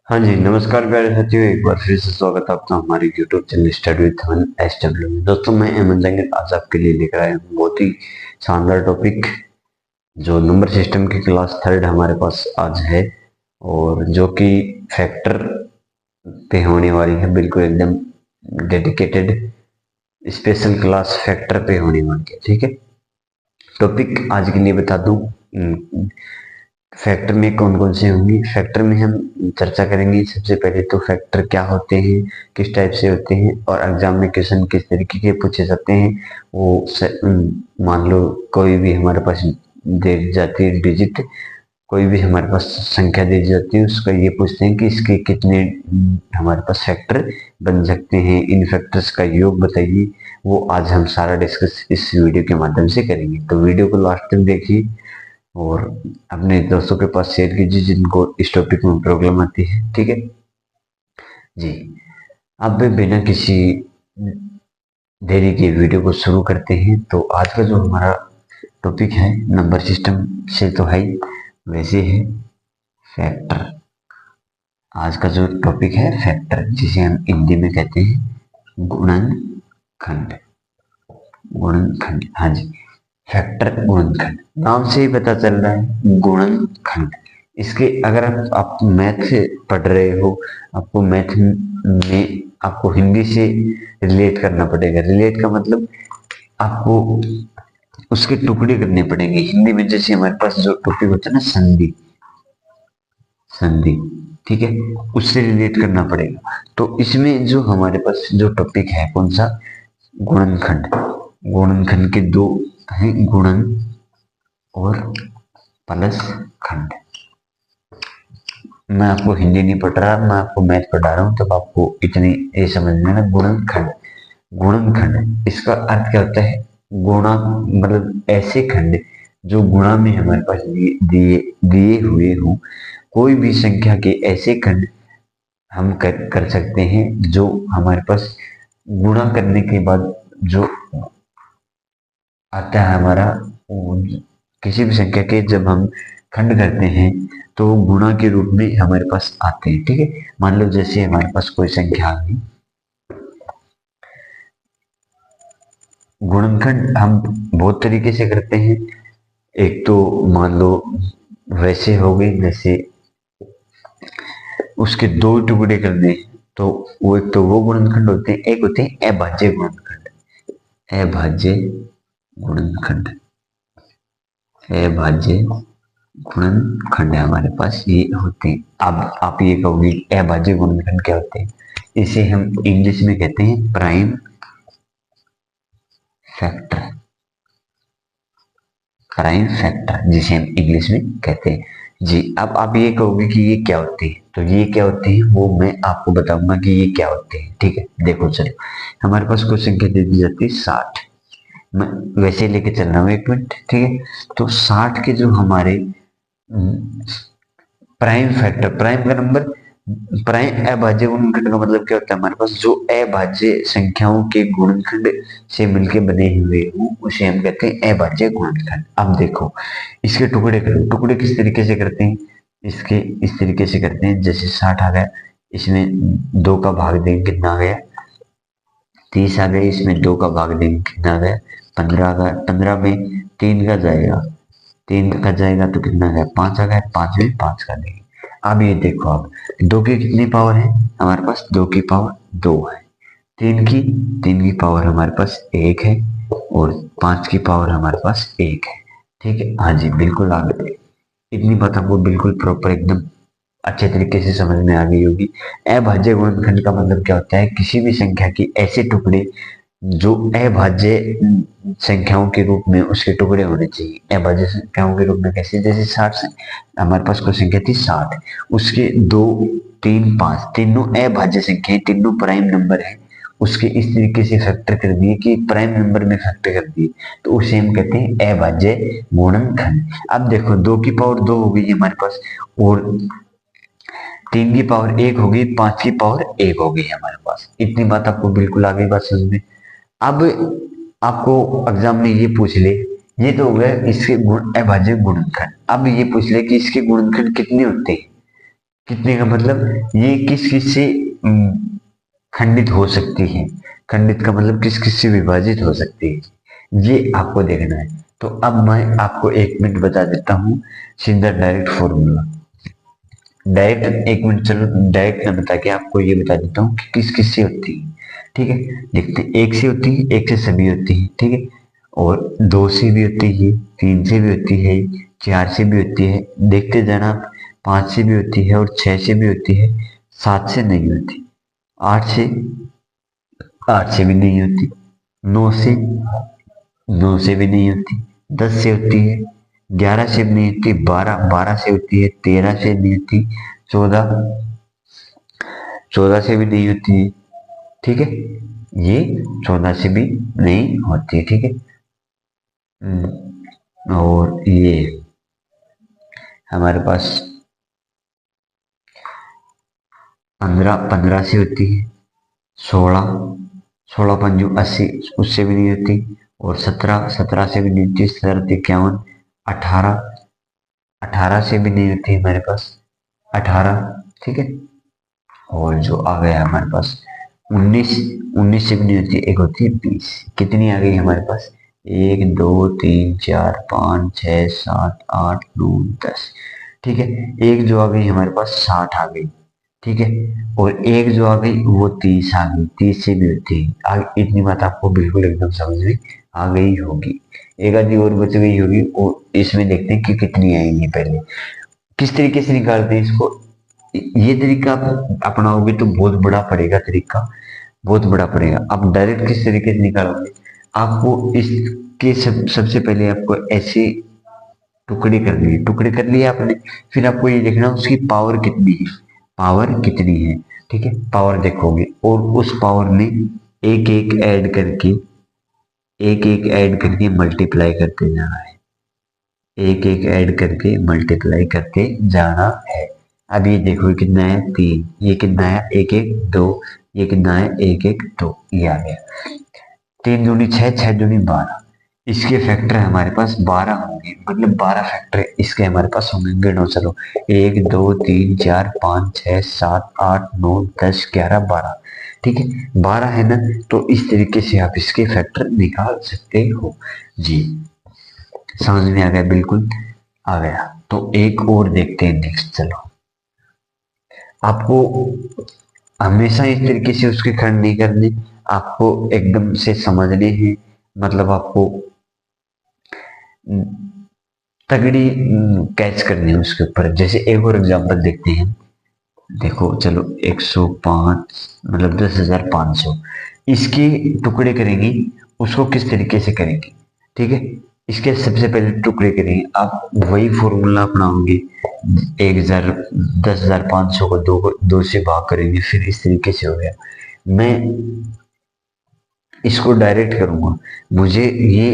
हाँ जी, नमस्कार प्यारे साथियों, एक बार फिर से स्वागत है आपका हमारे YouTube channel study with one SW में। दोस्तों, मैं अमन जंगिल आज आपके लिए लेकर आया हूँ बहुत ही शानदार टॉपिक, जो नंबर सिस्टम की क्लास थर्ड हमारे पास आज है, और जो कि फैक्टर पे होने वाली है। बिल्कुल एकदम डेडिकेटेड स्पेशल क्लास फैक्टर पे होने वाली है। ठीक है, टॉपिक आज के लिए बता दूं। फैक्टर में कौन कौन से होंगे, फैक्टर में हम चर्चा करेंगे। सबसे पहले तो फैक्टर क्या होते हैं, किस टाइप से होते हैं, और एग्जाम में क्वेश्चन किस तरीके के पूछे जाते हैं। वो मान लो कोई भी हमारे पास दे दी जाती है डिजिट, कोई भी हमारे पास संख्या दी जाती है, उसका ये पूछते हैं कि इसके कितने हमारे पास फैक्टर बन सकते हैं, इन फैक्टर्स का योग बताइए। वो आज हम सारा डिस्कस इस वीडियो के माध्यम से करेंगे, तो वीडियो को लास्ट तक देखिए और अपने दोस्तों के पास शेयर कीजिए जिनको इस टॉपिक में प्रॉब्लम आती है। ठीक है जी, अब बिना किसी देरी के वीडियो को शुरू करते हैं। तो आज का जो हमारा टॉपिक है, नंबर सिस्टम से तो है ही, वैसे है फैक्टर। आज का जो टॉपिक है फैक्टर, जिसे हम हिंदी में कहते हैं गुणनखंड। गुणनखंड, हाँ जी, फैक्टर गुणनखंड, नाम से ही पता चल रहा है गुणनखंड। इसके अगर आप मैथ पढ़ रहे हो, आपको मैथ में आपको हिंदी से रिलेट करना पड़ेगा। रिलेट का मतलब आपको उसके टुकड़े करने पड़ेंगे हिंदी में। जैसे हमारे पास जो टॉपिक होता है ना, संधि, संधि, ठीक है, उससे रिलेट करना पड़ेगा। तो इसमें जो हमारे पास जो टॉपिक है कौन सा, गुणनखंड। गुणनखंड के दो हैं, गुणन और प्लस खंड। मैं आपको हिंदी नहीं पढ़ रहा, मैं आपको मैथ पढ़ा रहा हूँ, तब आपको इतनी ये समझ में ना। गुणनखंड, गुणनखंड इसका अर्थ क्या होता है, गुणा मतलब ऐसे खंड जो गुणा में हमारे पास दिए दिए हुए हों। कोई भी संख्या के ऐसे खंड हम कर सकते हैं जो हमारे पास गुणा करने के बाद जो आता है हमारा, किसी भी संख्या के जब हम खंड करते हैं तो वो गुणा के रूप में हमारे पास आते हैं। ठीक है, मान लो जैसे हमारे पास कोई संख्या आ गई, गुणनखंड हम बहुत तरीके से करते हैं। एक तो मान लो वैसे हो गई, जैसे उसके दो टुकड़े कर दें, तो वो एक तो वो गुणनखंड होते हैं, एक होते हैं अभाज्य गुणनखंड। अभाज्य गुणनखंड, अभाज्य गुणनखंड है हमारे पास, ये होते हैं। अब आप ये कहोगे अभाज्य गुणनखंड क्या होते हैं, इसे हम इंग्लिश में कहते हैं प्राइम फैक्टर। प्राइम फैक्टर जिसे हम इंग्लिश में कहते हैं जी। अब आप ये कहोगे कि ये क्या होते हैं, तो ये क्या होते हैं वो मैं आपको बताऊंगा कि ये क्या होते हैं। ठीक है, देखो चलो, हमारे पास कोई संख्या दे दी जाती है 60। मैं वैसे लेके चल रहा हूँ, एक मिनट, ठीक है। तो 60 के जो हमारे प्राइम फैक्टर, प्राइम का नंबर, प्राइम अभाज्य गुणनखंड का मतलब क्या होता है, हमारे पास जो अभाज्य संख्याओं के गुणनखंड से मिलके बने हुए हो उसे हम कहते हैं अभाज्य गुणनखंड। अब देखो, इसके टुकड़े करो, टुकड़े किस तरीके से करते हैं, इसके इस तरीके से करते हैं। जैसे 60 आ गया, इसमें दो का भाग देंगे, कितना आ गया 30 आ गया, इसमें दो का भाग देंगे, कितना आ गया 15 आ गया। 15 में तीन का जाएगा, तीन का जाएगा तो कितना आ गया 5 आ गया, 5 में 5 का देंगे। अब ये देखो, आप दो की कितनी पावर है हमारे पास, दो की पावर दो है। तीन की, तीन की पावर हमारे पास एक है, और पांच की पावर हमारे पास एक है। ठीक है, हाँ जी, बिल्कुल आ गए। इतनी बात आपको बिल्कुल प्रॉपर एकदम अच्छे तरीके से समझ में आ गई होगी। अभाज्य गुणनखंड का मतलब क्या होता है, किसी भी संख्या की ऐसे टुकड़े जो अभाज्य संख्याओं के रूप में उसके टुकड़े होने चाहिए। अभाज्य संख्याओं के रूप में कैसे, जैसे 60 से हमारे पास कोई संख्या थी 60, उसके दो, तीन, पांच, तीनों अभाज्य संख्या, तीनों प्राइम नंबर है, उसके इस तरीके से फैक्टर कर दिए कि प्राइम नंबर में फैक्टर कर दिए, तो उसे हम कहते हैं अभाज्य गुणनखंड। अब देखो, दो की पावर दो हो गई हमारे पास, और तीन की पावर एक होगी, पांच की पावर एक हो गई हमारे पास। इतनी बात आपको बिल्कुल आ गई बात समझ में। अब आपको एग्जाम में ये पूछ ले, ये तो हो गया इसके गुण अभाज्य गुणनखंड। अब ये पूछ ले कि इसके गुणनखंड कितने होते हैं, कितने का मतलब ये किस किस से खंडित हो सकती है। खंडित का मतलब किस किस से विभाजित हो सकती है, ये आपको देखना है। तो अब मैं आपको 1 मिनट बता देता हूँ सीधा डायरेक्ट फॉर्मूला। डायरेक्ट 1 मिनट चलो, डायरेक्ट ना बता के आपको ये बता देता हूँ कि किस किस से होती है। ठीक है, देखते हैं। एक से होती है, एक से सभी होती है, ठीक है। और दो से भी होती है, तीन से भी होती है, चार से भी होती है, देखते जाना आप। पांच से भी होती है और छह से भी होती है, सात से नहीं होती, आठ से, आठ से भी नहीं होती, नौ से, नौ से भी नहीं होती, 10 से होती है, 11 से भी नहीं होती, 12, 12 से होती है, 13 से नहीं होती, 14, 14 से भी नहीं होती है, ठीक है। ये 14 से भी नहीं होती, ठीक है। और ये हमारे पास 15, 15 से होती है, 16, 16 पंजू 80, उससे भी नहीं होती। और 17, 17 से भी नहीं होती, 17, 51, 18, 18 से भी नहीं होती हमारे पास, 18, ठीक है। और जो आ गया हमारे पास 19, 19 से भी नहीं होती, एक होती है 20। कितनी आ गई हमारे पास? 1, 2, 3, 4, 5, 6, 7, 8, 9, 10, ठीक है। एक जो आ गई हमारे पास 60 आ गई, ठीक है। और एक जो आ गई वो 30 आ गई, 30 से भी होती है। इतनी बात आपको बिल्कुल एकदम समझ में आ गई होगी। एक आधी और बच गई होगी, और इसमें देखते हैं कि कितनी आएंगी। पहले किस तरीके से निकालते हैं इसको, ये तरीका आप अपनाओगे तो बहुत बड़ा पड़ेगा तरीका, बहुत बड़ा पड़ेगा। आप डायरेक्ट किस तरीके से निकालोगे, आपको इसके सबसे पहले आपको ऐसे टुकड़े कर लिए, टुकड़े कर लिए आपने। फिर आपको ये देखना उसकी पावर कितनी है, पावर कितनी है, ठीक है। पावर देखोगे और उस पावर में एक एक ऐड करके, एक एक ऐड करके मल्टीप्लाई करते जाना है, एक एक ऐड करके मल्टीप्लाई करते जाना है। अब ये देखो कितना है, 3, ये कितना है, 1, 1, 2, ये कितना है, 1, 1, 2, ये आ गया। 3 दूनी 6, 6 दूनी 12, इसके फैक्टर हमारे पास 12 होंगे, मतलब 12 फैक्टर इसके हमारे पास होंगे। गिनो चलो, 1, 2, 3, 4, 5, 6, 7, 8, 9, 10, 11, 12, ठीक है। 12 है ना, तो इस तरीके से आप इसके फैक्टर निकाल सकते हो जी। समझ में आ गया? बिल्कुल आ गया। तो एक और देखते हैं नेक्स्ट, चलो। आपको हमेशा इस तरीके से उसके खंड नहीं करने, आपको एकदम से समझने हैं। मतलब आपको तगड़ी कैच करनी है उसके ऊपर। जैसे एक और एग्जांपल देखते हैं। देखो चलो, 105 मतलब 10,500, इसके टुकड़े करेंगे, उसको किस तरीके से करेंगे, ठीक है। इसके सबसे पहले टुकड़े करेंगे, आप वही फॉर्मूला अपनाओगे। 1,000, 10,500 को दो से भाग करेंगे, फिर इस तरीके से हो गया। मैं इसको डायरेक्ट करूंगा, मुझे ये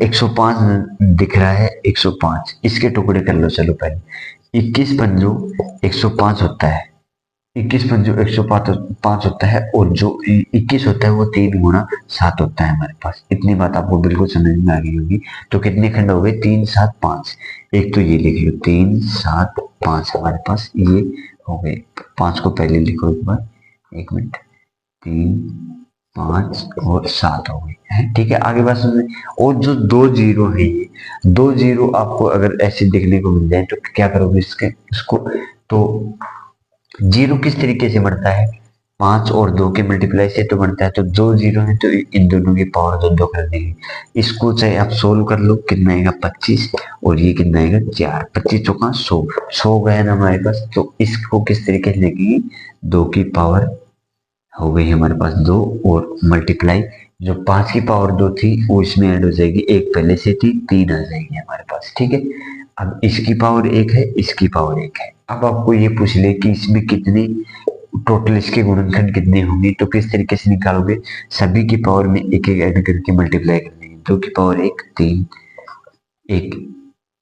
105 दिख रहा है, 105, इसके टुकड़े कर लो चलो पहले। 21 पंजो 105 होता है, 21 पंजो 105 होता है, और जो 21 होता है वो 3 गुना 7 होता है हमारे पास। इतनी बात आपको बिल्कुल समझ में आ गई होगी। तो कितने खंड हो गए? 3, 7, 5। एक तो ये लिख लो, 3, 7, 5 हमारे पास ये हो गए। 5 को पहले लिखो एक बार, 1 मिनट। 3, 5 और 7 हो गए हैं, ठीक है। आगे बात सुनिए। और जो 2 जीरो है, ये 2 जीरो आपको अगर ऐसे देखने को मिल जाए तो क्या करोगे इसके, इसको तो जीरो किस तरीके से बढ़ता है? 5 और 2 के मल्टीप्लाई से तो बढ़ता है। तो 2 जीरो है तो इन दोनों की पावर 2 कर देंगे। इसको चाहे आप सोल्व कर लो, कितना आएगा? 25, और ये कितना आएगा? 4, 25 चौका 100, 100 गया ना हमारे पास। तो इसको किस तरीके से लिखेंगे? 2 की पावर हो गई हमारे पास 2, और मल्टीप्लाई जो 5 की पावर 2 थी वो इसमें ऐड हो जाएगी, एक पहले से थी, 3 आ जाएगी हमारे पास, ठीक है। अब इसकी पावर 1 है, इसकी पावर 1 है। अब आपको ये पूछ ले कि इसमें कितनी, टोटल इसके गुणनखंड कितने होंगे, तो किस तरीके से निकालोगे? सभी की पावर में एक एक ऐड करके मल्टीप्लाई कर देंगे। 2 की पावर 1, 3, 1,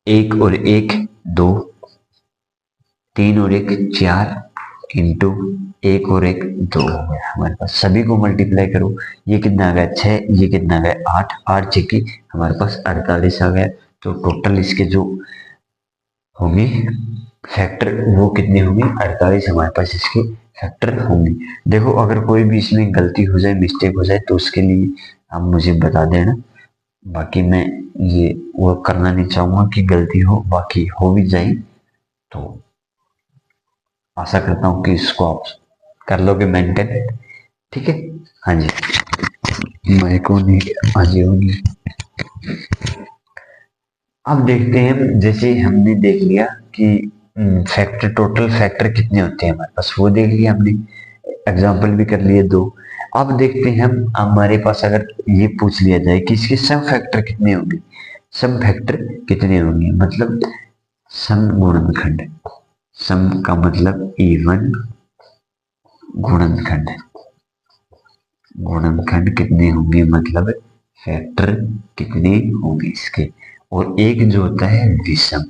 1 और 1, 2, 3 और 1, 4, इंटू 1 और 1, 2 हो गया हमारे पास। सभी को मल्टीप्लाई करो, ये कितना आ गया? 6, ये कितना आ गया? 8, 8 6 की हमारे पास 48 आ गया। तो टोटल इसके जो होंगे फैक्टर वो कितने होंगे, 48 हमारे पास इसके फैक्टर होंगे। देखो अगर कोई भी इसमें गलती हो जाए, मिस्टेक हो जाए, तो उसके लिए आप मुझे बता देना। बाकी मैं ये वो करना नहीं चाहूंगा कि गलती हो, बाकी हो भी जाए तो आशा करता हूँ कि इसको आप कर लोगे मेंटेन। ठीक है, हाँ जी, मैं को नहीं, हाँ जी होगी। अब देखते हैं, जैसे हमने देख लिया कि फैक्टर, टोटल फैक्टर कितने होते हैं हमारे पास, वो देख लिया हमने, एग्जाम्पल भी कर लिए दो। अब देखते हैं हम, हमारे पास अगर ये पूछ लिया जाए कि इसके सम फैक्टर कितने होंगे, सम फैक्टर कितने होंगे, मतलब सम गुणनखंड, सम का मतलब इवन गुणनखंड, गुणनखंड कितने होंगे मतलब फैक्टर कितने होंगे इसके। और एक जो होता है विषम,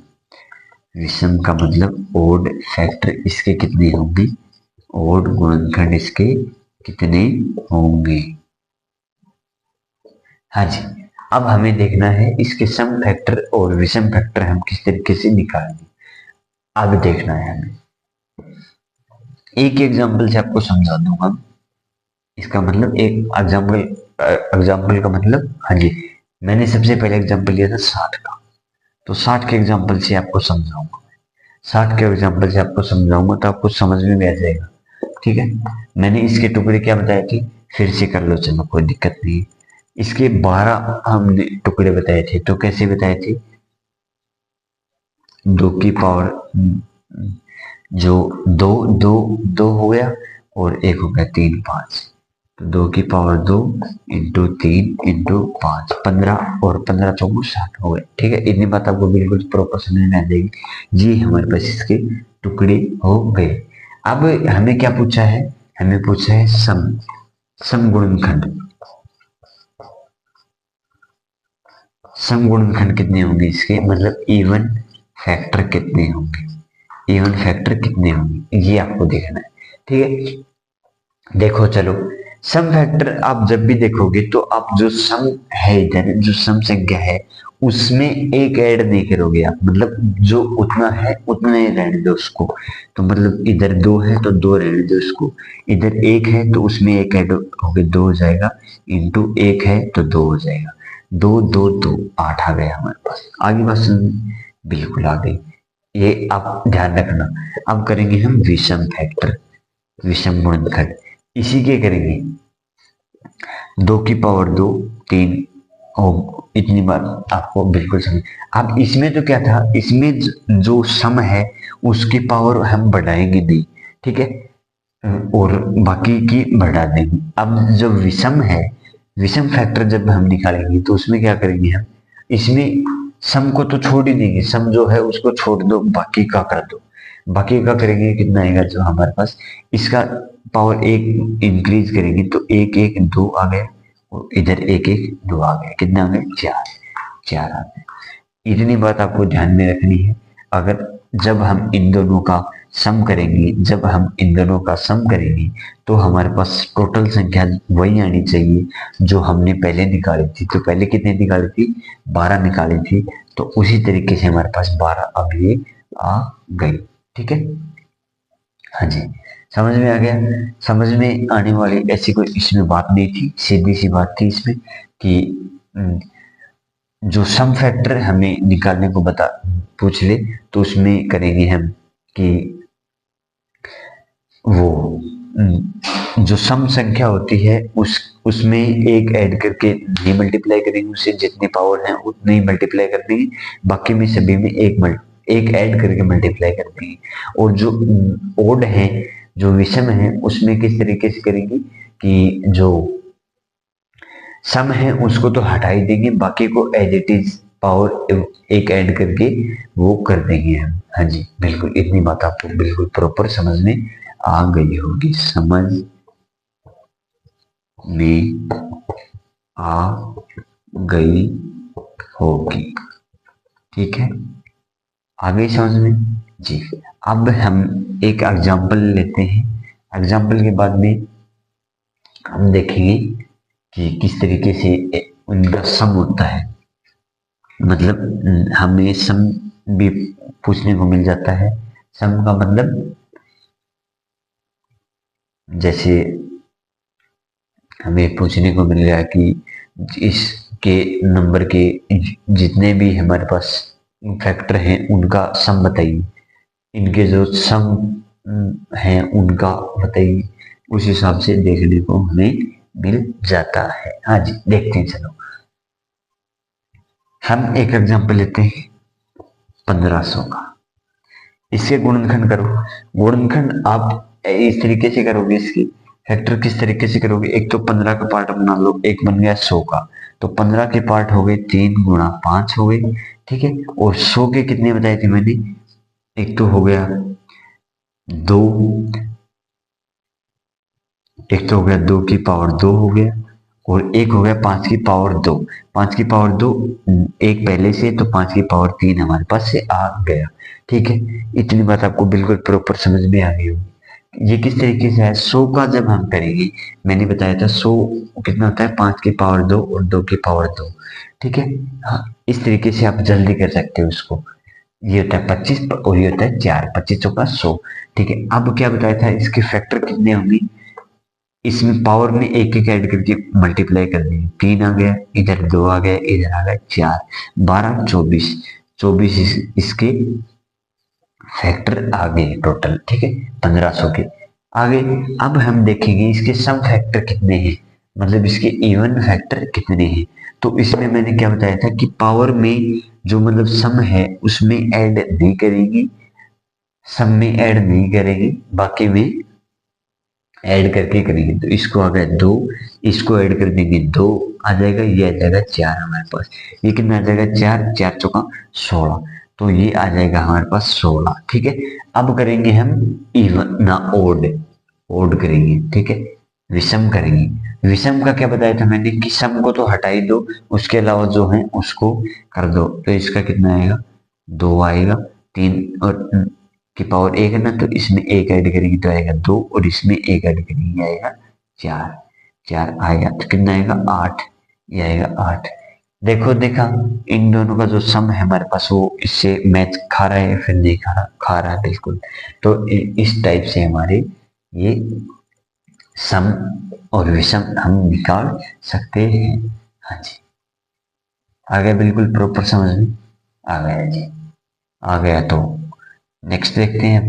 विषम का मतलब ओड फैक्टर इसके कितने होंगे, ओड गुणनखंड इसके कितने होंगे। हाँ जी, अब हमें देखना है इसके सम फैक्टर और विषम फैक्टर हम किस तरीके से निकालेंगे, अब देखना है हमें। एक एग्जांपल से आपको समझा दूंगा, इसका मतलब एक एग्जांपल, एग्जांपल का मतलब, हाँ जी, मैंने सबसे पहले एग्जांपल लिया था 60 का, तो 60 के एग्जांपल से आपको समझाऊंगा, 60 के एग्जांपल से आपको समझाऊंगा तो आपको समझ में भी आ जाएगा। ठीक है, मैंने इसके टुकड़े क्या बताए थे, फिर से कर लो, चलो कोई दिक्कत नहीं। इसके 12 हमने टुकड़े बताए थे, तो कैसे बताए थे, 2 की पावर, जो दो दो दो हो गया, और एक हो गया 3 5, तो 2 की पावर 2 इंटू 3 इंटू 5, 15, और 15 चौगुन 60 हो गए। ठीक है, इतनी बात आपको बिल्कुल प्रॉपर समझ में आ जाएगी। ये हमारे पास इसके टुकड़े हो गए। अब हमें क्या पूछा है, हमें पूछा है सम, सम गुणनखंड, सम गुणनखंड कितने होंगे इसके, मतलब इवन फैक्टर कितने होंगे, इवन फैक्टर कितने होंगे, ये आपको देखना है। ठीक है, देखो चलो, सम फैक्टर आप जब भी देखोगे तो आप जो सम है, इधर जो सम संख्या है उसमें एक ऐड नहीं करोगे आप, मतलब जो उतना है उतना ही रहने दो उसको। तो मतलब इधर 2 है तो 2 रहने दो उसको, इधर 1 है तो उसमें एक ऐड हो गया 2 हो जाएगा, इंटू 1 है तो 2 हो जाएगा, 2 2 2 8 आ गया हमारे पास। आगे बात सुन, बिल्कुल आ गई, ये आप ध्यान रखना। अब करेंगे हम विषम फैक्टर, विषम गुणनखंड, इसी के करेंगे, 2 की पावर 2 3, और इतनी बार आपको बिल्कुल समझ। अब इसमें तो क्या था, इसमें जो सम है उसकी पावर हम बढ़ाएंगे नहीं, ठीक है, और बाकी की बढ़ा देंगे। अब जो विषम है, विषम फैक्टर जब हम निकालेंगे तो उसमें क्या करेंगे हम, इसमें सम को तो छोड़ ही देंगे, सम जो है उसको छोड़ दो, बाकी का कर दो। बाकी का करेंगे कितना आएगा, जो हमारे पास इसका पावर एक इंक्रीज करेंगे तो एक एक दो आ गए, और इधर एक एक दो आ गए, कितना आ गए, चार, चार आ गए। इतनी बात आपको ध्यान में रखनी है। अगर जब हम इन दोनों का सम करेंगे, जब हम इन दोनों का सम करेंगे तो हमारे पास टोटल संख्या वही आनी चाहिए जो हमने पहले निकाली थी। तो पहले कितने निकाली थी, 12 निकाली थी, तो उसी तरीके से हमारे पास 12 अब ये आ गई। ठीक है, हाँ जी, समझ में आ गया। समझ में आने वाली ऐसी कोई इसमें बात नहीं थी, सीधी सी बात थी इसमें कि जो सम फैक्टर हमें निकालने को बता पूछ ले तो उसमें करेंगे हम कि वो जो सम संख्या होती है उसमें एक ऐड करके नहीं मल्टीप्लाई करेंगे, उससे जितनी पावर है उतनी ही मल्टीप्लाई कर देंगे, बाकी में सभी में एक ऐड करके मल्टीप्लाई कर देंगे। और जो ओड है, जो विषम है, उसमें किस तरीके से करेंगे कि जो सम है उसको तो हटा ही देंगे, बाकी को एज इट इज पावर एक ऐड करके वो कर देंगे हम। हाँ जी, बिल्कुल, इतनी बात आपको बिल्कुल प्रॉपर समझ में आ गई होगी, समझ में आ गई होगी। ठीक है, आ गई समझ में जी। अब हम एक एग्जांपल लेते हैं, एग्जांपल के बाद में हम देखेंगे कि किस तरीके से उनका सम होता है, मतलब हमें सम भी पूछने को मिल जाता है, सम का मतलब जैसे हमें पूछने को मिल गया कि इसके नंबर के जितने भी हमारे पास फैक्टर हैं उनका सम बताइए, इनके जो सम हैं उनका बताइए, उस हिसाब से देखने को हमें मिल जाता है। हाँ जी, देखते हैं चलो। हम एक एग्जांपल लेते हैं 1500 का। इसके गुणनखंड करो। गुणनखंड आप इस तरीके से करोगे, इसकी फैक्टर किस तरीके से करोगे, एक तो 15 का पार्ट बना लो, एक बन गया 100 का, तो 15 के पार्ट हो गए 3 गुणा 5 हो गए, ठीक है। और 100 के कितने बताए थे मैंने, एक तो हो गया 2, एक तो हो गया 2 की पावर 2 हो गया, और एक हो गया 5 की पावर 2। 5 की पावर 2 एक पहले से, तो 5 की पावर 3 हमारे पास से आ गया, ठीक है। इतनी बात आपको बिल्कुल प्रॉपर समझ में आ गई होगी। ये किस तरीके से है, 100 का जब हम करेंगे, मैंने बताया था 100 कितना होता है, 5 की पावर 2 और 2 की पावर 2, ठीक है। हाँ, इस तरीके से आप जल्दी कर सकते हो उसको। ये होता है 25 और ये होता है 4, 25 चौका 100, ठीक है। अब क्या बताया था, इसके फैक्टर कितने होंगे, इसमें पावर में एक एक ऐड करके मल्टीप्लाई कर देंगे, 3 आ गया, इधर 2 आ गया, इधर आ गया 4, 12 24, 24 इसके फैक्टर आ गए टोटल, ठीक है, 1500 के। आगे अब हम देखेंगे इसके सम फैक्टर कितने हैं, मतलब इसके इवन फैक्टर कितने हैं। तो इसमें मैंने क्या बताया था कि पावर में जो मतलब सम है उसमें ऐड नहीं करेंगे, सम में ऐड नहीं करेंगे, बाकी में ऐड करके करेंगे। तो इसको आ गया 2, इसको ऐड कर देंगे 2 आ जाएगा, ये आ जाएगा 4 हमारे पास। ये कितना आ जाएगा, 4, 4 चौका 16, तो ये आ जाएगा हमारे पास 16, ठीक है। अब करेंगे हम इवन ना ओड, ओड करेंगे, ठीक है, विषम करेंगे। विषम का क्या बताया था मैंने कि सम को तो हटा ही दो, उसके अलावा जो है उसको कर दो। तो इसका कितना आएगा, 2 आएगा, 3 और की पावर 1 है ना, तो इसमें एक ऐड करेंगे तो आएगा 2, और इसमें एक ऐड करेंगे आएगा 4, 4 आएगा तो कितना आएगा 8, ये आएगा 8। देखो देखा, इन दोनों का जो सम है हमारे पास वो इससे मैच खा रहा है, फिर नहीं खा रहा, खा रहा है बिल्कुल। तो इस टाइप से हमारे ये सम और विषम हम निकाल सकते हैं। हाँ जी, आ गया बिल्कुल प्रॉपर समझ में, आ गया जी, आ गया। तो नेक्स्ट देखते हैं।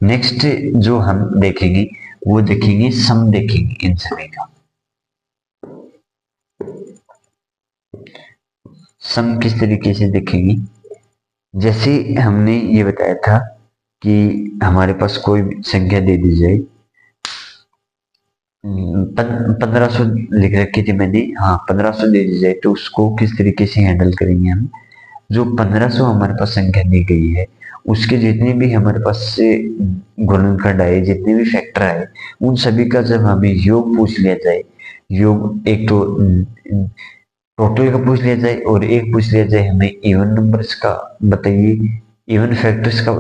नेक्स्ट जो हम देखेंगे वो देखेंगे सम, देखेंगे इन सभी का सम किस तरीके से देखेंगे। जैसे हमने ये बताया था कि हमारे पास कोई भी संख्या दे दी जाए, 1500 लिख रखी थी मैंने, हाँ 1500 दे दी जाए, तो उसको किस तरीके से हैंडल करेंगे हम। जो 1500 हमारे पास संख्या दी गई है उसके जितने भी हमारे पास से गुणनखंड आए, जितने भी फैक्टर आए, उन सभी का जब हमें योग पूछ लिया जाए, योग एक तो टोटल का पूछ लिया जाए और एक पूछ लिया जाए हमें इवन नंबर्स का बताइए, इवन फैक्टर्स का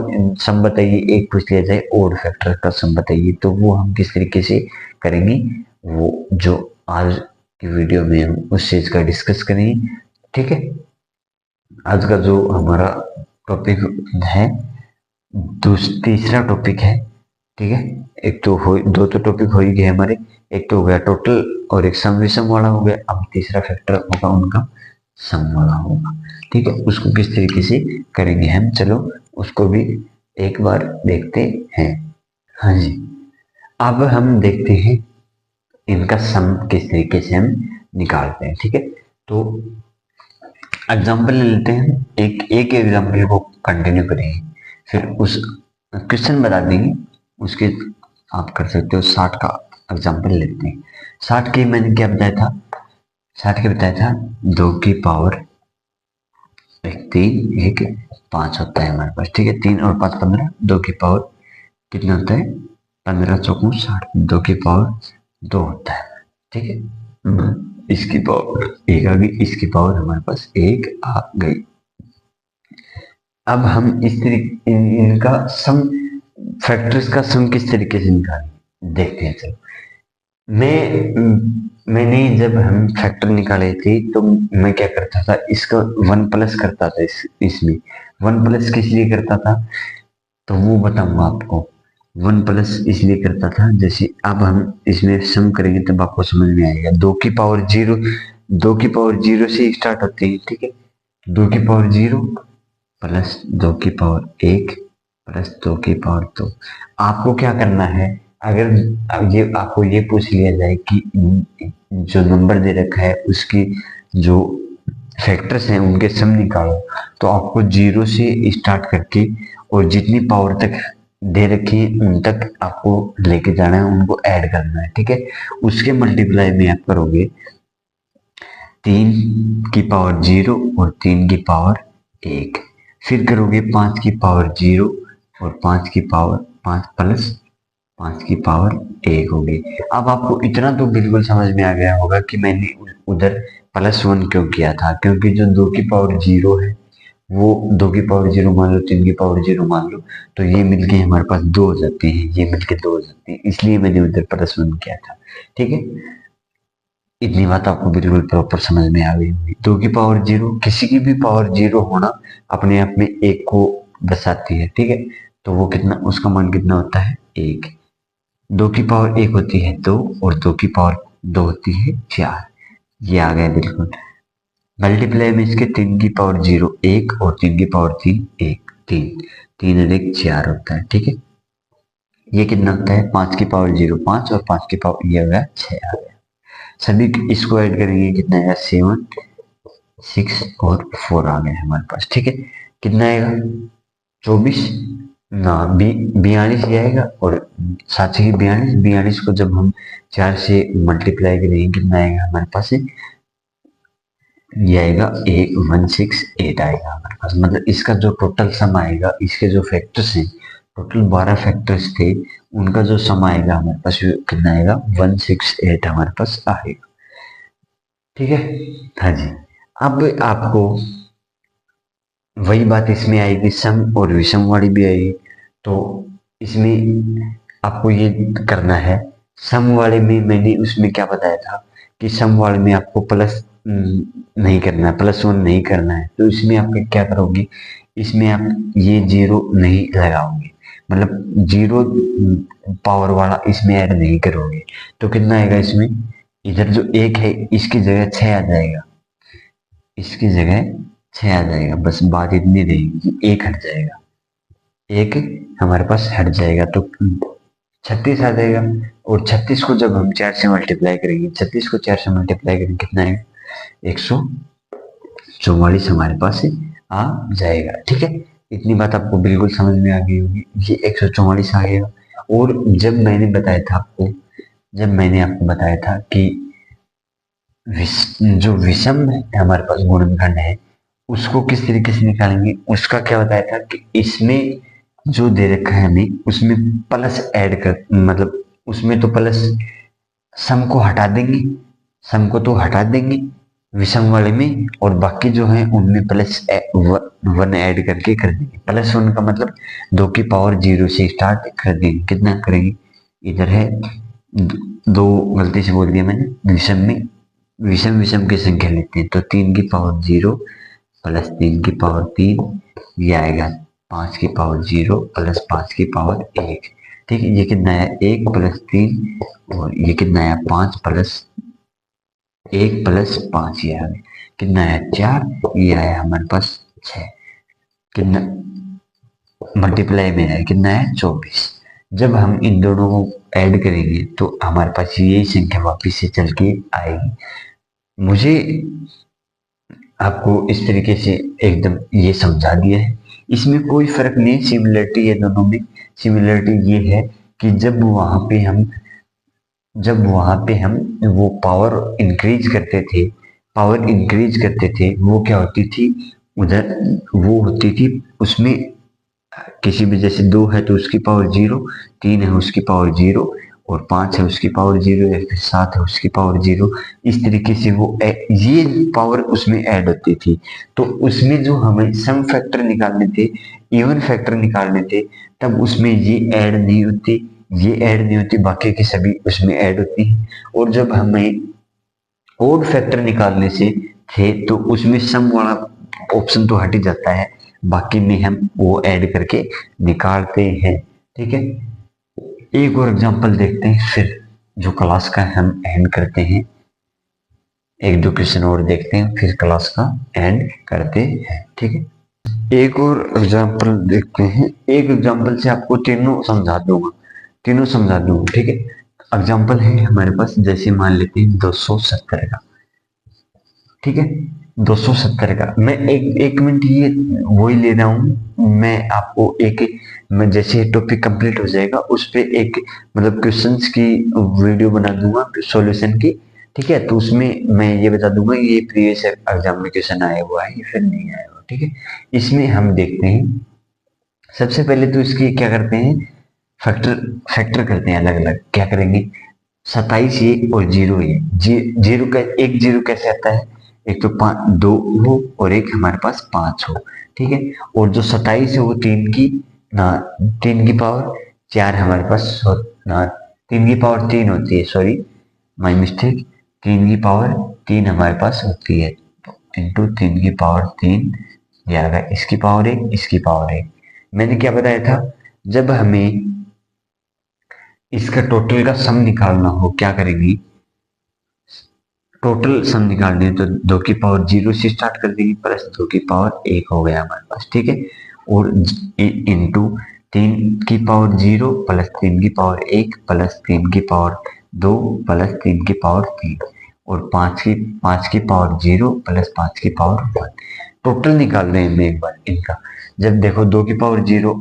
सम बताइए, एक पूछ लिया जाए ओड फैक्टर का सम बताइए, तो वो हम किस तरीके से करेंगे, वो जो आज की वीडियो में हम उस चीज का डिस्कस करेंगे, ठीक है। आज का जो हमारा टॉपिक है, तीसरा टॉपिक है, ठीक है। एक तो हो, दो तो टॉपिक हो ही गए हमारे, एक तो हो गया टोटल और एक सम विषम वाला हो गया, अब तीसरा फैक्टर होगा उनका सम वाला होगा, ठीक है। उसको किस तरीके से करेंगे हम, चलो उसको भी एक बार देखते हैं। हाँ जी, अब हम देखते हैं इनका सम किस तरीके से हम निकालते हैं, ठीक है। तो एग्जाम्पल ले लेते हैं, एक एक एग्जाम्पल को कंटिन्यू करेंगे, फिर उस क्वेश्चन बता देंगे, उसके आप कर सकते हो। 60 का एग्जाम्पल लेते हैं। 60 के मैंने क्या बताया था, 60 के बताया था 2 की पावर एक 3 एक 5 होता है हमारे पास, ठीक है। 3 और 5 15, 2 की पावर कितना होता है, 15 चौको 60, 2 की पावर 2 होता है, ठीक है। इसकी पावर एक आ गई, इसकी पावर हमारे पास एक आ गई। अब हम इस तरीके इनका सम, फैक्टर्स का सम किस तरीके से निकालें देखते हैं। चलो मैंने जब हम फैक्टर निकाले थे तो मैं क्या करता था, इसका 1 प्लस करता था इसमें, वन प्लस किस लिए करता था तो वो बताऊंगा आपको। वन प्लस इसलिए करता था, जैसे अब हम इसमें सम करेंगे तब आपको समझ में आएगा। दो की पावर जीरो, दो की पावर जीरो से स्टार्ट होती है, ठीक है। दो की पावर जीरो प्लस दो की पावर एक प्लस दो की पावर दो। आपको क्या करना है, अगर अब ये आपको ये पूछ लिया जाए कि जो नंबर दे रखा है उसकी जो फैक्टर्स हैं उनके सम निकालो, तो आपको जीरो से स्टार्ट करके और जितनी पावर तक दे रखी है उन तक आपको लेके जाना है, उनको ऐड करना है, ठीक है। उसके मल्टीप्लाई में आप करोगे तीन की पावर जीरो और तीन की पावर एक, फिर करोगे पांच की पावर जीरो और पांच की पावर पांच प्लस पांच की पावर एक होगी। अब आपको इतना तो बिल्कुल समझ में आ गया होगा कि मैंने उधर प्लस वन क्यों किया था, क्योंकि जो दो की पावर जीरो है वो दो की पावर जीरो मान लो, तीन की पावर जीरो मान लो, तो ये मिलके हमारे पास दो हो जाते हैं, ये मिलके दो हो जाते हैं, इसलिए मैंने उधर प्लस वन किया था, ठीक है। इतनी बात आपको बिल्कुल प्रॉपर समझ में आ गई होगी। दो की पावर जीरो, किसी की भी पावर जीरो होना अपने आप में एक को दर्शाती है, ठीक है। तो वो कितना, उसका मान कितना होता है एक। दो की पावर एक होती है दो और दो की पावर दो होती है चार। ये आ गया बिल्कुल। मल्टीप्लाई में इसके तीन की पावर जीरो एक और तीन की पावर तीन एक, तीन, तीन और एक चार होता है, ठीक है। ये कितना होता है, पांच की पावर जीरो पांच और पांच की पावर ये हो गया छह आ गया। सभी इसको ऐड करेंगे कितना आएगा, सेवन सिक्स और फोर आ गए हमारे पास, ठीक है। कितना आएगा, चौबीस ना बयालीस ही आएगा, और साथ ही बयालीस, बयालीस को जब हम चार से मल्टीप्लाई करेंगे कितना आएगा हमारे पास, ये आएगा एक वन सिक्स एट आएगा हमारे पास। मतलब इसका जो टोटल सम आएगा, इसके जो फैक्टर्स हैं, टोटल 12 फैक्टर्स थे, उनका जो सम आएगा हमारे पास कितना आएगा, 168 हमारे पास आएगा, ठीक है। हाँ जी। अब आपको वही बात इसमें आएगी, सम और विषम वाली भी आएगी। तो इसमें आपको ये करना है, सम वाले में मैंने उसमें क्या बताया था कि सम वाले में आपको प्लस नहीं करना है, प्लस वन नहीं करना है। तो इसमें आप क्या करोगे, इसमें आप ये जीरो नहीं लगाओगे, मतलब जीरो पावर वाला इसमें ऐड नहीं करोगे। तो कितना आएगा इसमें, इधर जो एक है इसकी जगह छह आ जाएगा, इसकी जगह छह आ जाएगा, बस बात इतनी रहेगी कि एक हट जाएगा, एक हमारे पास हट जाएगा, तो 36 आ जाएगा। और 36 को जब हम चार से मल्टीप्लाई करेंगे, 36 को चार से मल्टीप्लाई करेंगे कितना आएगा, 144 हमारे पास आ जाएगा, ठीक है। इतनी बात आपको बिल्कुल समझ में आ गई होगी, ये 144 आ गया। और जब मैंने बताया था आपको, जब मैंने आपको बताया था कि जो विषम है हमारे पास गुणनखंड है, उसको किस तरीके से निकालेंगे, उसका क्या बताया था कि इसमें जो दे रखा है हमें उसमें प्लस ऐड कर, मतलब उसमें तो प्लस, सम को हटा देंगे, सम को तो हटा देंगे विषम वाले में, और बाकी जो है उनमें प्लस वन ऐड करके कर देंगे। प्लस वन का मतलब दो की पावर जीरो से स्टार्ट कर देंगे, कितना करेंगे, इधर है दो, गलती से बोल दिया मैंने, विषम में विषम विषम की संख्या लेते हैं, तो तीन की पावर जीरो प्लस तीन की पावर तीन, ये आएगा पांच की पावर जीरो प्लस पांच की पावर एक, ठीक है। ये कितना है, एक प्लस तीन, और ये कितना है, पांच प्लस एक प्लस पांच, ये आ गया कितना है, चार, ये आया हमारे पास छह, कितना मल्टीप्लाई में है कितना है, 24। जब हम इन दोनों को ऐड करेंगे तो हमारे पास यही संख्या वापिस से चल के आएगी। मुझे आपको इस तरीके से एकदम ये समझा दिया है, इसमें कोई फर्क नहीं, सिमिलरिटी है दोनों में। सिमिलरिटी ये है कि जब वहां पे हम वो पावर इंक्रीज करते थे, पावर इंक्रीज करते थे, वो क्या होती थी उधर, वो होती थी उसमें किसी भी, जैसे दो है तो उसकी पावर जीरो, तीन है उसकी पावर जीरो, और पांच है उसकी पावर जीरो, या फिर सात है उसकी पावर जीरो, इस तरीके से वो ये पावर उसमें ऐड होती थी। तो उसमें जो हमें सम फैक्टर निकालने थे, इवन फैक्टर निकालने थे, तब उसमें ये ऐड नहीं होती, ये ऐड नहीं होती, बाकी के सभी उसमें ऐड होती है। और जब हमें ओड फैक्टर निकालने से थे तो उसमें सम वाला ऑप्शन तो हट ही जाता है, बाकी में हम वो ऐड करके निकालते हैं। ठीक है, एक और एग्जांपल देखते हैं, फिर जो क्लास का हम एंड करते हैं। एक दो क्वेश्चन और देखते हैं, फिर क्लास का एंड करते हैं। ठीक है, एक और एग्जांपल देखते हैं। एक एग्जांपल से आपको तीनों समझा दूंगा। ठीक है, एग्जांपल है हमारे पास, जैसे मान लेते हैं 270 का। ठीक है, 270 का मैं एक मिनट ये वही ले रहा हूँ। मैं आपको मैं जैसे टॉपिक कंप्लीट हो जाएगा उस पे एक मतलब क्वेश्चंस की वीडियो बना दूंगा सॉल्यूशन की। ठीक है, तो उसमें मैं ये बता दूंगा ये प्रीवियस एग्जाम में क्वेश्चन आया हुआ है या फिर नहीं आया हुआ। ठीक है, इसमें हम देखते हैं, सबसे पहले तो इसकी क्या करते हैं, फैक्टर फैक्टर करते हैं। अलग अलग क्या करेंगे, 27 ये और 0 ये जीरो का एक जीरो कैसे आता है, एक तो पाँच दो हो और एक हमारे पास 5 हो। ठीक है, और जो 27 है वो ना 3 की पावर 4 हमारे पास ना 3 की पावर 3 होती है, सॉरी माई मिस्टेक, 3 की पावर 3 हमारे पास होती है, तो इंटू 3 की पावर 3 ये आ गया, इसकी पावर 1 इसकी पावर 1। मैंने क्या बताया था, जब हमें इसका टोटल का सम निकालना हो क्या करेंगे, टोटल सम निकालनी है तो 2 की पावर 0 से स्टार्ट कर देंगे, प्लस 2 की पावर 1 हो गया हमारे पास। ठीक है, और इंटू 3 की पावर 0 प्लस 3 की पावर 1 प्लस 3 की पावर 2 प्लस 3 की पावर 3 और 5 की पावर 0 प्लस 5 की पावर 1। टोटल निकाल रहे हैं मैं एक बार इनका। जब देखो 2 की पावर 0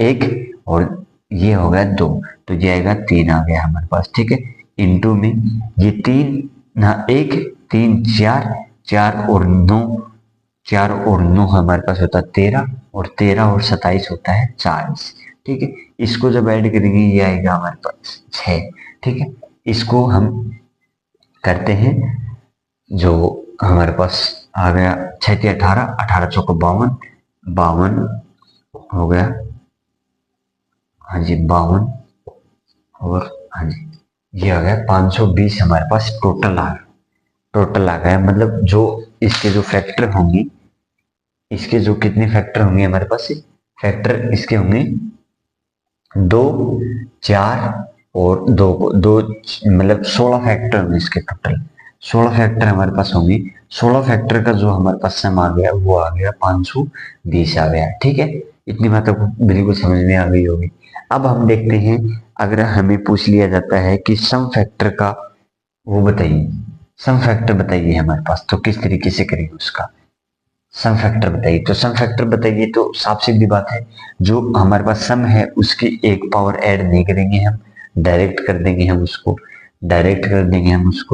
1 और ये हो गया 2, तो ये आएगा 3 आ गया हमारे पास। ठीक है, इंटू में ये 3 ना 1 3 4 4 और 9 हमारे पास होता है 13 और 13 और 27 होता है 40। ठीक है, इसको जब ऐड करेंगे ये आएगा हमारे पास 6। ठीक है, इसको हम करते हैं, जो हमारे पास आ गया 6 × 18 18 × 4 = 52 52 हो गया, हाँ जी 52, और हाँ जी ये आ गया 520 हमारे पास टोटल आ गया। मतलब जो इसके जो फैक्टर होंगे, इसके जो कितने फैक्टर होंगे हमारे पास, फैक्टर इसके होंगे 2 4 और 2 मतलब 16 फैक्टर होंगे इसके टोटल। 16 फैक्टर हमारे पास होंगे। 16 फैक्टर का जो हमारे पास सम आ गया वो आ गया 520 आ गया। ठीक है, इतनी बात आपको बिल्कुल समझ में आ गई होगी। अब हम देखते हैं, अगर हमें पूछ लिया जाता है कि सम फैक्टर का वो बताइए, सम फैक्टर बताइए हमारे पास, तो किस तरीके से करेंगे उसका सम फैक्टर बताइए। तो सम फैक्टर बताइए तो साफ सीधी बात है, जो हमारे पास सम है उसकी एक पावर ऐड नहीं करेंगे हम, डायरेक्ट कर देंगे हम उसको,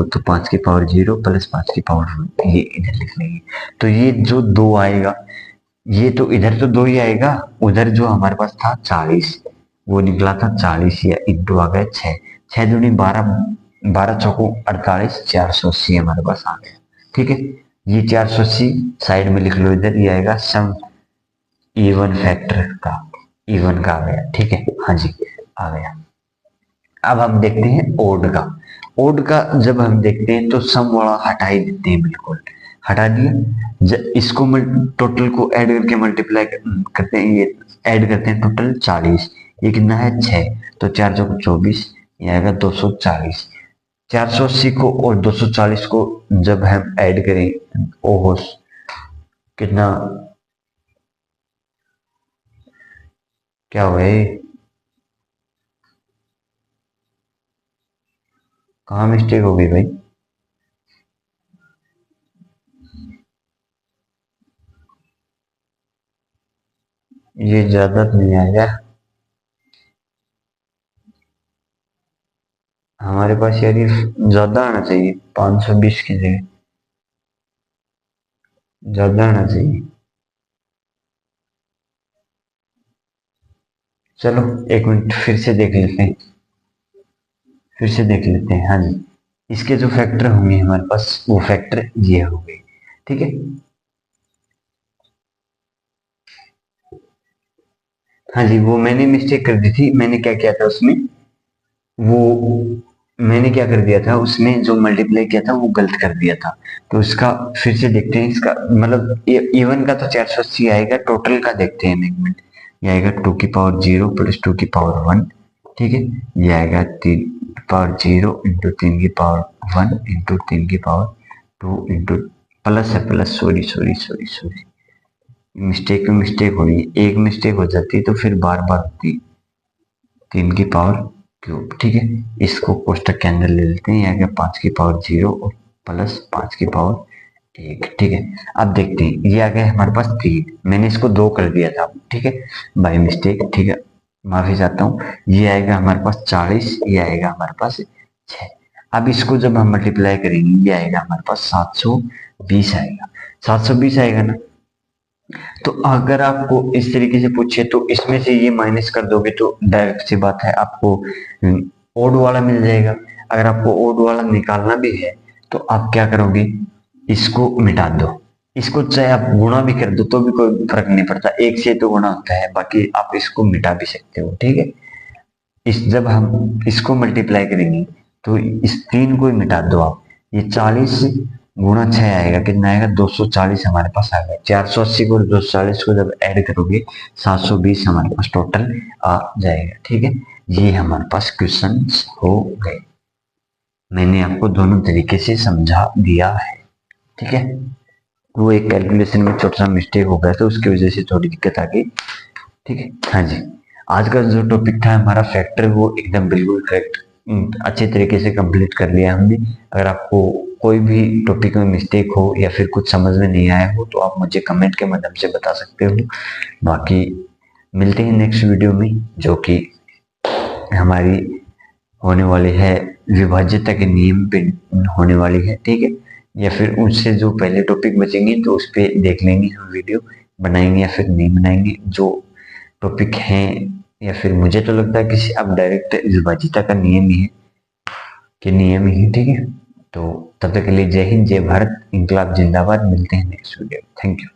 तो 5 की पावर 0 प्लस 5 की पावर ये इधर लिख लेंगे। तो ये जो 2 आएगा, ये तो इधर तो 2 ही आएगा, उधर जो हमारे पास था 40 वो निकला था 40 या इंटू आ गया 6 6 दूनी 12 12 चौको 48 480 हमारे पास आ गया। ठीक है, ये 480 साइड में लिख लो, इधर ये आएगा सम इवन फैक्टर का, इवन का आ गया। ठीक है, हाँ जी आ गया। अब हम देखते हैं ओड का जब हम देखते हैं तो सम वाला हटा ही देते हैं, बिल्कुल हटा दिया। इसको टोटल को ऐड करके मल्टीप्लाई करते हैं, ये ऐड करते हैं टोटल 40, ये कितना है 6, तो 4 चौक 24, ये आएगा 240। 480 को और 240 को जब हम ऐड करें, ओहो कितना क्या हुआ है, कहाँ मिस्टेक हो गई भाई, ये ज्यादा तो नहीं आएगा हमारे पास यार, ये ज्यादा आना चाहिए 520 की जगह, ज्यादा आना चाहिए। चलो एक मिनट फिर से देख लेते हैं। हाँ जी, इसके जो फैक्टर होंगे हमारे पास वो फैक्टर ये हो गए। ठीक है, हाँ जी वो मैंने मिस्टेक कर दी थी, मैंने क्या किया था उसमें, वो मैंने क्या कर दिया था, उसने जो मल्टीप्लाई किया था वो गलत कर दिया था। तो इसका फिर से देखते हैं, इसका मतलब इवन का तो 480 आएगा, टोटल का देखते हैं हम एक मिनट। ये आएगा 2 की पावर 0 प्लस 2 की पावर 1, ठीक है। ये आएगा 3 की पावर 0 इंटू 3 की पावर 1 इंटू 3 की पावर 2 इंटू प्लस है, plus, sorry sorry sorry sorry, mistake हुई, एक मिस्टेक हो जाती तो फिर बार बार होती। 3 की पावर क्यूब, ठीक है। इसको कोष्टक के अंदर ले लेते हैं, यहाँ 5 की पावर 0 और प्लस 5 की पावर 1, ठीक है। अब देखते हैं, ये आ गया हमारे पास 3, मैंने इसको 2 कर दिया था, ठीक है, बाय मिस्टेक, ठीक है, माफी चाहता हूँ। ये आएगा हमारे पास 40, ये आएगा हमारे पास 6। अब इसको जब हम मल्टीप्लाई करेंगे, ये आएगा हमारे पास 720 आएगा, 720 आएगा ना। तो अगर आपको इस तरीके से पूछे तो इसमें से ये माइनस कर दोगे तो डायरेक्ट सी बात है आपको ओड वाला मिल जाएगा। अगर आपको ओड वाला निकालना भी है तो आप क्या करोगे, इसको मिटा दो, इसको चाहे आप गुणा भी कर दो तो भी कोई फर्क नहीं पड़ता, एक से तो गुणा होता है, बाकी आप इसको मिटा भी सकते हो, ठीक है। इस जब हम इसको मल्टीप्लाई करेंगे तो इस 3 को ही मिटा दो आप, ये 40 गुणा 6 आएगा, कितना आएगा, 240 हमारे पास आ गया। 480 को 240 को जब ऐड करोगे 720 हमारे पास टोटल आ जाएगा, ठीक है। ये हमारे पास क्वेश्चन हो गए, मैंने आपको दोनों तरीके से समझा दिया है, ठीक है। वो एक कैलकुलेशन में छोटा सा मिस्टेक हो गया तो उसकी वजह से थोड़ी दिक्कत आ गई, ठीक है। हाँ जी, आज का जो टॉपिक था हमारा फैक्टर, वो एकदम बिल्कुल करेक्ट, अच्छे तरीके से कंप्लीट कर लिया हमने। अगर आपको कोई भी टॉपिक में मिस्टेक हो या फिर कुछ समझ में नहीं आया हो तो आप मुझे कमेंट के माध्यम से बता सकते हो। बाकी मिलते हैं नेक्स्ट वीडियो में, जो कि हमारी होने वाली है विभाज्यता के नियम पे होने वाली है, ठीक है। या फिर उससे जो पहले टॉपिक बचेंगे तो उस पर देख लेंगे, हम वीडियो बनाएंगे या फिर नहीं बनाएंगे जो टॉपिक हैं। या फिर मुझे तो लगता है कि अब डायरेक्ट विभाज्यता का नियम ही है, कि नियम ही है, ठीक है। तो तब तक के लिए जय हिंद, जय भारत, इंकलाब जिंदाबाद। मिलते हैं नेक्स्ट वीडियो, थैंक यू।